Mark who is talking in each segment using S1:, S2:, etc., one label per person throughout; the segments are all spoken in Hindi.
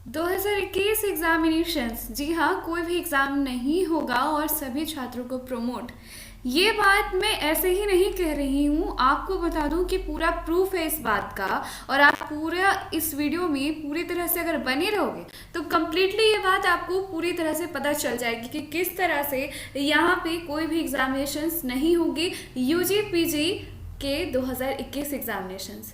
S1: 2021 एग्जामिनेशंस, जी हाँ, कोई भी एग्ज़ाम नहीं होगा और सभी छात्रों को प्रमोट। ये बात मैं ऐसे ही नहीं कह रही हूँ, आपको बता दूँ कि पूरा प्रूफ है इस बात का। और आप पूरा इस वीडियो में पूरी तरह से अगर बने रहोगे तो कम्प्लीटली ये बात आपको पूरी तरह से पता चल जाएगी कि किस तरह से यहाँ पे कोई भी एग्जामिनेशंस नहीं होगी। यूजी पीजी के 2021 एग्जामिनेशंस।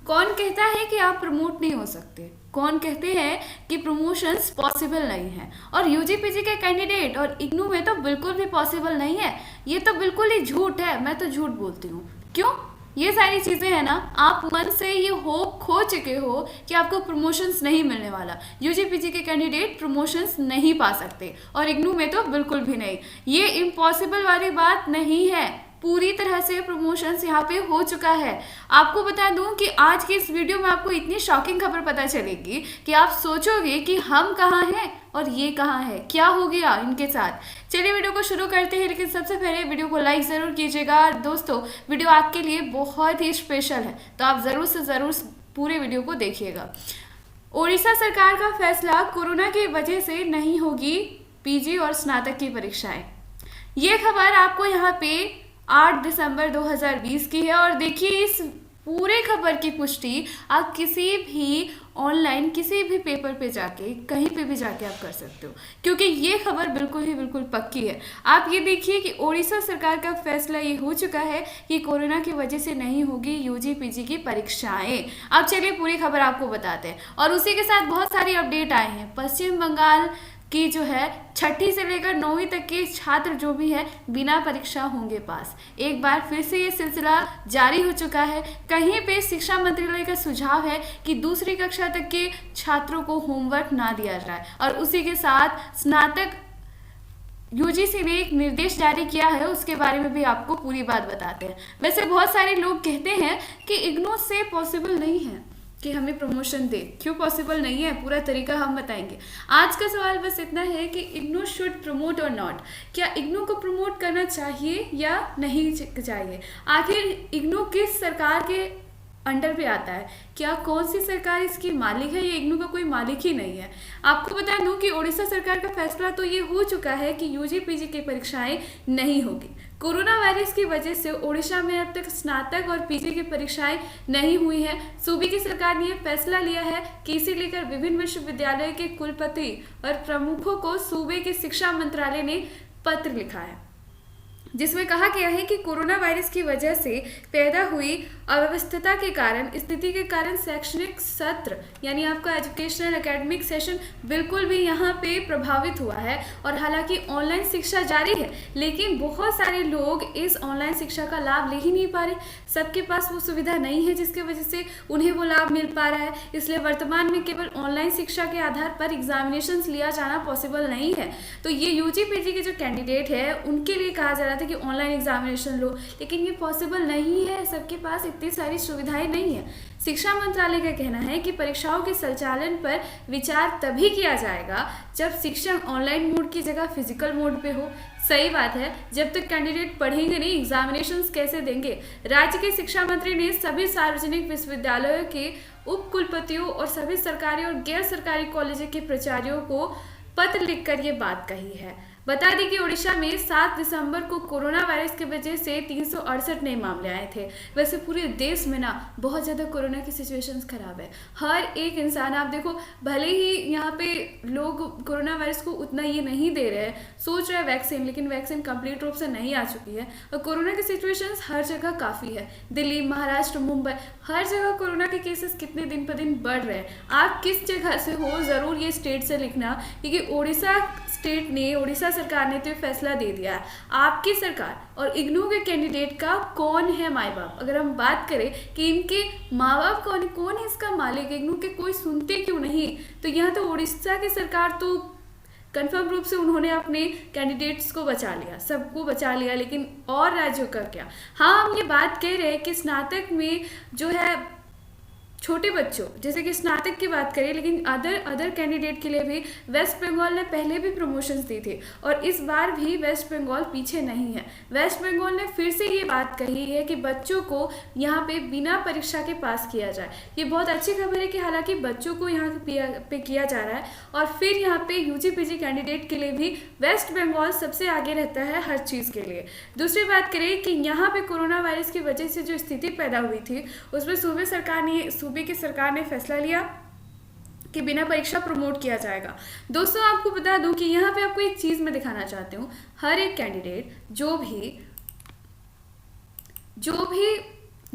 S1: कौन कहता है कि आप प्रमोट नहीं हो सकते? कौन कहते हैं कि प्रमोशंस पॉसिबल नहीं है? और यूजीपीजी के कैंडिडेट और इग्नू में तो बिल्कुल भी पॉसिबल नहीं है। ये तो बिल्कुल ही झूठ है, मैं तो झूठ बोलती हूँ। क्यों? ये सारी चीज़ें हैं ना, आप मन से ये होप खो चुके हो कि आपको प्रमोशंस नहीं मिलने वाला। यूजीपीजी के कैंडिडेट प्रमोशंस नहीं पा सकते और इग्नू में तो बिल्कुल भी नहीं। ये इम्पॉसिबल वाली बात नहीं है, पूरी तरह से प्रमोशंस यहाँ पे हो चुका है। आपको बता दूं कि आज की इस वीडियो में आपको इतनी शॉकिंग खबर पता चलेगी कि आप सोचोगे कि हम कहाँ हैं और ये कहाँ है, क्या हो गया इनके साथ। चलिए वीडियो को शुरू करते हैं, लेकिन सबसे पहले वीडियो को लाइक ज़रूर कीजिएगा। दोस्तों, वीडियो आपके लिए बहुत ही स्पेशल है, तो आप ज़रूर से ज़रूर पूरे वीडियो को देखिएगा। ओडिशा सरकार का फैसला, कोरोना की वजह से नहीं होगी पीजी और स्नातक की परीक्षाएं। ये खबर आपको यहाँ पे 8 दिसंबर 2020 की है। और देखिए, इस पूरे खबर की पुष्टि आप किसी भी ऑनलाइन किसी भी पेपर पे जाके कहीं पे भी जाके आप कर सकते हो, क्योंकि ये खबर बिल्कुल ही बिल्कुल पक्की है। आप ये देखिए कि ओडिशा सरकार का फैसला ये हो चुका है कि कोरोना की वजह से नहीं होगी यूजी पीजी की परीक्षाएं। अब चलिए पूरी खबर आपको बताते हैं। और उसी के साथ बहुत सारी अपडेट आए हैं। पश्चिम बंगाल की जो है 6ठी से लेकर 9वीं तक के छात्र जो भी है बिना परीक्षा होंगे पास। एक बार फिर से ये सिलसिला जारी हो चुका है। कहीं पे शिक्षा मंत्रालय का सुझाव है कि दूसरी कक्षा तक के छात्रों को होमवर्क ना दिया जाए। और उसी के साथ स्नातक यूजीसी ने एक निर्देश जारी किया है, उसके बारे में भी आपको पूरी बात बताते हैं। वैसे बहुत सारे लोग कहते हैं कि इग्नू से पॉसिबल नहीं है कि हमें प्रमोशन दे। क्यों पॉसिबल नहीं है, पूरा तरीका हम बताएंगे। आज का सवाल बस इतना है कि इग्नू शुड प्रमोट और नॉट। क्या इग्नू को प्रमोट करना चाहिए या नहीं चाहिए? आखिर इग्नू किस सरकार के अंडर पे आता है? क्या कौन सी सरकार इसकी मालिक है? ये इग्नू का कोई मालिक ही नहीं है। आपको बता दूं कि ओडिशा सरकार का फैसला तो ये हो चुका है कि यूजी पीजी की परीक्षाएं नहीं होगी। कोरोना वायरस की वजह से ओडिशा में अब तक स्नातक और पीजी की परीक्षाएं नहीं हुई है। सूबे की सरकार ने यह फैसला लिया है कि इसे लेकर विभिन्न विश्वविद्यालयों के कुलपति और प्रमुखों को सूबे के शिक्षा मंत्रालय ने पत्र लिखा है, जिसमें कहा गया है कि कोरोना वायरस की वजह से पैदा हुई अव्यवस्था के कारण, स्थिति के कारण शैक्षणिक सत्र यानी आपका एजुकेशनल एकेडमिक सेशन बिल्कुल भी यहाँ पे प्रभावित हुआ है। और हालांकि ऑनलाइन शिक्षा जारी है, लेकिन बहुत सारे लोग इस ऑनलाइन शिक्षा का लाभ ले ही नहीं पा रहे। सबके पास वो सुविधा नहीं है, जिसकी वजह से उन्हें वो लाभ मिल पा रहा है। इसलिए वर्तमान में केवल ऑनलाइन शिक्षा के आधार पर एग्जामिनेशन लिया जाना पॉसिबल नहीं है। तो ये यूजी पीजी के जो कैंडिडेट है उनके लिए कहा जा रहा था कि ऑनलाइन एग्जामिनेशन लो, लेकिन ये पॉसिबल नहीं है। सबके पास इतनी सारी सुविधाएं नहीं है। शिक्षा मंत्रालय का कहना है कि परीक्षाओं के संचालन पर विचार तभी किया जाएगा जब शिक्षण ऑनलाइन मोड की जगह फिजिकल मोड पे हो। सही बात है, जब तक कैंडिडेट पढ़ेंगे नहीं, एग्जामिनेशंस कैसे देंगे? राज्य के शिक्षा मंत्री ने सभी सार्वजनिक विश्वविद्यालयों के उप कुलपतियों और सभी सरकारी और गैर सरकारी कॉलेजों के प्राचार्यों को पत्र लिखकर ये बात कही है। बता दें कि ओडिशा में 7 दिसंबर को कोरोना वायरस की वजह से 368 नए मामले आए थे। वैसे पूरे देश में ना बहुत ज़्यादा कोरोना की सिचुएशंस खराब है। हर एक इंसान, आप देखो, भले ही यहाँ पे लोग कोरोना वायरस को उतना ये नहीं दे रहे हैं, सोच रहे हैं वैक्सीन, लेकिन वैक्सीन कंप्लीट रूप से नहीं आ चुकी है। और कोरोना की सिचुएशंस हर जगह काफ़ी है। दिल्ली, महाराष्ट्र, मुंबई, हर जगह कोरोना के केसेस कितने दिन पर दिन बढ़ रहे हैं। आप किस जगह से हो, ज़रूर ये स्टेट से लिखना, क्योंकि ओडिशा स्टेट ने, ओडिशा सरकार ने तो फैसला दे दिया है। आपकी सरकार और इग्नू के कैंडिडेट का कौन है माई बाप? अगर हम बात करें कि इनके माँ बाप कौन है इसका मालिक, इग्नू के कोई सुनते क्यों नहीं? तो यहाँ तो ओडिशा की सरकार तो कंफर्म रूप से उन्होंने अपने कैंडिडेट्स को बचा लिया, सबको बचा लिया, लेकिन और राज्यों का क्या? हाँ, हम ये बात कह रहे हैं कि स्नातक में जो है छोटे बच्चों जैसे कि स्नातक की बात करें, लेकिन अदर कैंडिडेट के लिए भी वेस्ट बंगाल ने पहले भी प्रमोशंस दी थी और इस बार भी वेस्ट बंगाल पीछे नहीं है। वेस्ट बंगाल ने फिर से ये बात कही है कि बच्चों को यहाँ पे बिना परीक्षा के पास किया जाए। ये बहुत अच्छी खबर है कि हालांकि बच्चों को यहाँ पे किया जा रहा है और फिर यहाँ पे यूजी पीजी कैंडिडेट के लिए भी वेस्ट बंगाल सबसे आगे रहता है हर चीज़ के लिए। दूसरी बात करें कि यहाँ पे कोरोना वायरस की वजह से जो स्थिति पैदा हुई थी उसमें सूबे की सरकार ने फैसला लिया कि बिना परीक्षा प्रमोट किया जाएगा। दोस्तों आपको बता दूं कि यहाँ पे आपको एक चीज़ मैं दिखाना चाहती हूँ। हर एक कैंडिडेट जो भी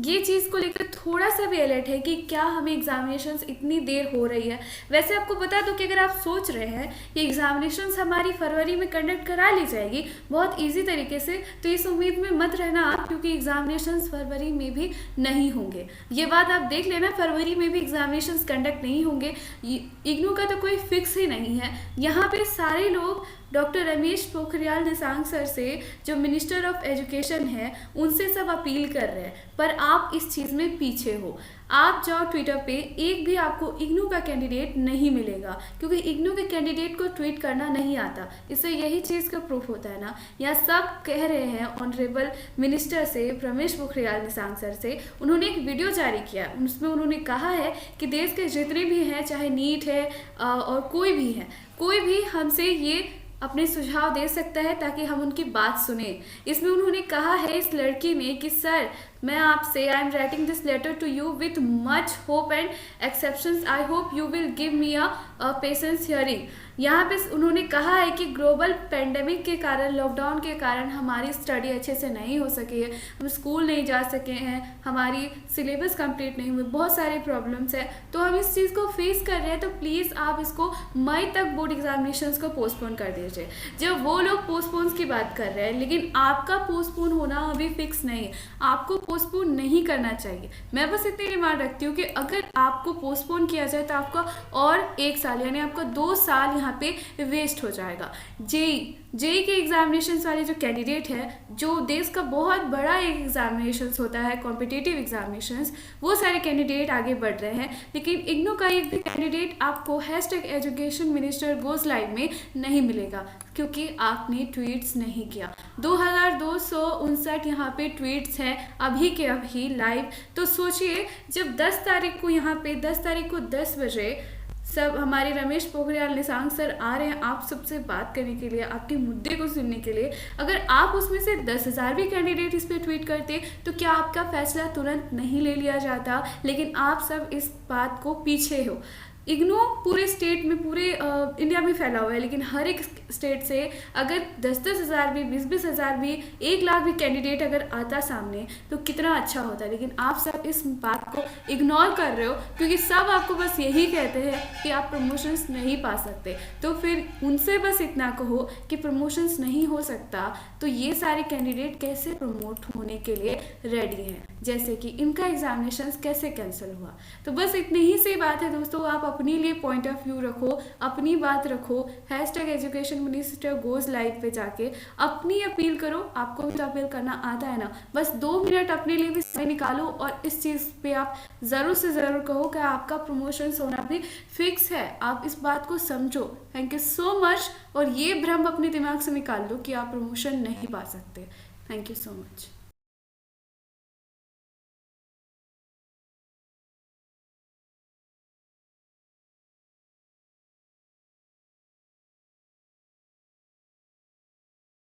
S1: ये चीज़ को लेकर थोड़ा सा भी अलर्ट है कि क्या हमें एग्जामिनेशंस इतनी देर हो रही है। वैसे आपको बता दूं कि अगर आप सोच रहे हैं कि एग्जामिनेशंस हमारी फरवरी में कंडक्ट करा ली जाएगी बहुत इजी तरीके से, तो इस उम्मीद में मत रहना आप, क्योंकि एग्जामिनेशंस फरवरी में भी नहीं होंगे। ये बात आप देख लेना, फरवरी में भी एग्जामिनेशंस कंडक्ट नहीं होंगे। इग्नू का तो कोई फिक्स ही नहीं है। यहाँ पे सारे लोग डॉक्टर रमेश पोखरियाल निशंक सर से, जो मिनिस्टर ऑफ एजुकेशन है, उनसे सब अपील कर रहे हैं, पर आप इस चीज़ में पीछे हो। आप जाओ ट्विटर पे, एक भी आपको इग्नू का कैंडिडेट नहीं मिलेगा, क्योंकि इग्नू के कैंडिडेट को ट्वीट करना नहीं आता। इससे यही चीज़ का प्रूफ होता है ना। यहाँ सब कह रहे हैं ऑनरेबल मिनिस्टर से, रमेश पोखरियाल निशंक सर से, उन्होंने एक वीडियो जारी किया, उसमें उन्होंने कहा है कि देश के जितने भी हैं, चाहे नीट है और कोई भी है, कोई भी हमसे ये अपने सुझाव दे सकता है ताकि हम उनकी बात सुने। इसमें उन्होंने कहा है इस लड़की ने कि सर, मैं आपसे, I am writing this letter to you with much hope and exceptions, I hope you will give me a patience hearing. यहाँ पे उन्होंने कहा है कि ग्लोबल पेंडेमिक के कारण, लॉकडाउन के कारण हमारी स्टडी अच्छे से नहीं हो सकी है, हम स्कूल नहीं जा सके हैं, हमारी सिलेबस कंप्लीट नहीं हुई, बहुत सारे प्रॉब्लम्स हैं, तो हम इस चीज़ को फेस कर रहे हैं। तो प्लीज़ आप इसको मई तक बोर्ड एग्जामिनेशंस को पोस्टपोन कर दीजिए। जब वो लोग पोस्टपोन की बात कर रहे हैं, लेकिन आपका पोस्टपोन होना अभी फिक्स नहीं है, आपको पोस्टपोन नहीं करना चाहिए। मैं बस इतनी डिमांड रखती हूँ कि अगर आपको पोस्टपोन किया जाए तो आपका और 1 साल यानी आपका 2 साल यहाँ पे वेस्ट हो जाएगा। जेई के एग्जामिनेशंस वाले जो कैंडिडेट है, जो देश का बहुत बड़ा एक एग्जामिनेशंस होता है, कॉम्पिटिटिव एग्जामिनेशंस, वो सारे कैंडिडेट आगे बढ़ रहे हैं, लेकिन इग्नू का एक भी कैंडिडेट आपको #एजुकेशन मिनिस्टर गोज लाइव में नहीं मिलेगा, क्योंकि आपने ट्वीट्स नहीं किया। 2259 यहाँ पे ट्वीट्स हैं अभी के अभी लाइव। तो सोचिए, जब 10 तारीख को यहाँ पे 10 तारीख को 10 बजे सब हमारे रमेश पोखरियाल निशंक सर आ रहे हैं आप सबसे बात करने के लिए, आपके मुद्दे को सुनने के लिए। अगर आप उसमें से 10,000 भी कैंडिडेट इस पर ट्वीट करते तो क्या आपका फैसला तुरंत नहीं ले लिया जाता? लेकिन आप सब इस बात को पीछे हो। इग्नू पूरे स्टेट में, पूरे इंडिया में फैला हुआ है, लेकिन हर एक स्टेट से अगर 10-10 हज़ार भी, 20-20 हज़ार भी, 1 लाख भी कैंडिडेट अगर आता सामने तो कितना अच्छा होता। लेकिन आप सब इस बात को इग्नोर कर रहे हो, क्योंकि सब आपको बस यही कहते हैं कि आप प्रमोशंस नहीं पा सकते। तो फिर उनसे बस इतना कहो कि प्रमोशंस नहीं हो सकता, तो ये सारे कैंडिडेट कैसे प्रमोट होने के लिए रेडी हैं, जैसे कि इनका एग्जामिनेशन कैसे कैंसिल हुआ। तो बस इतनी ही सी बात है दोस्तों। आप अपने लिए पॉइंट ऑफ व्यू रखो, अपनी बात रखो, #एजुकेशन मिनिस्टर गोज लाइव पे जाके अपनी अपील करो। आपको भी तो अपील करना आता है ना, बस 2 मिनट अपने लिए भी समय निकालो और इस चीज़ पे आप ज़रूर से ज़रूर कहो कि आपका प्रमोशन होना भी फिक्स है। आप इस बात को समझो। Thank you so much. और ये भ्रम अपने दिमाग से निकाल दो कि आप प्रमोशन नहीं पा सकते। Thank you so much.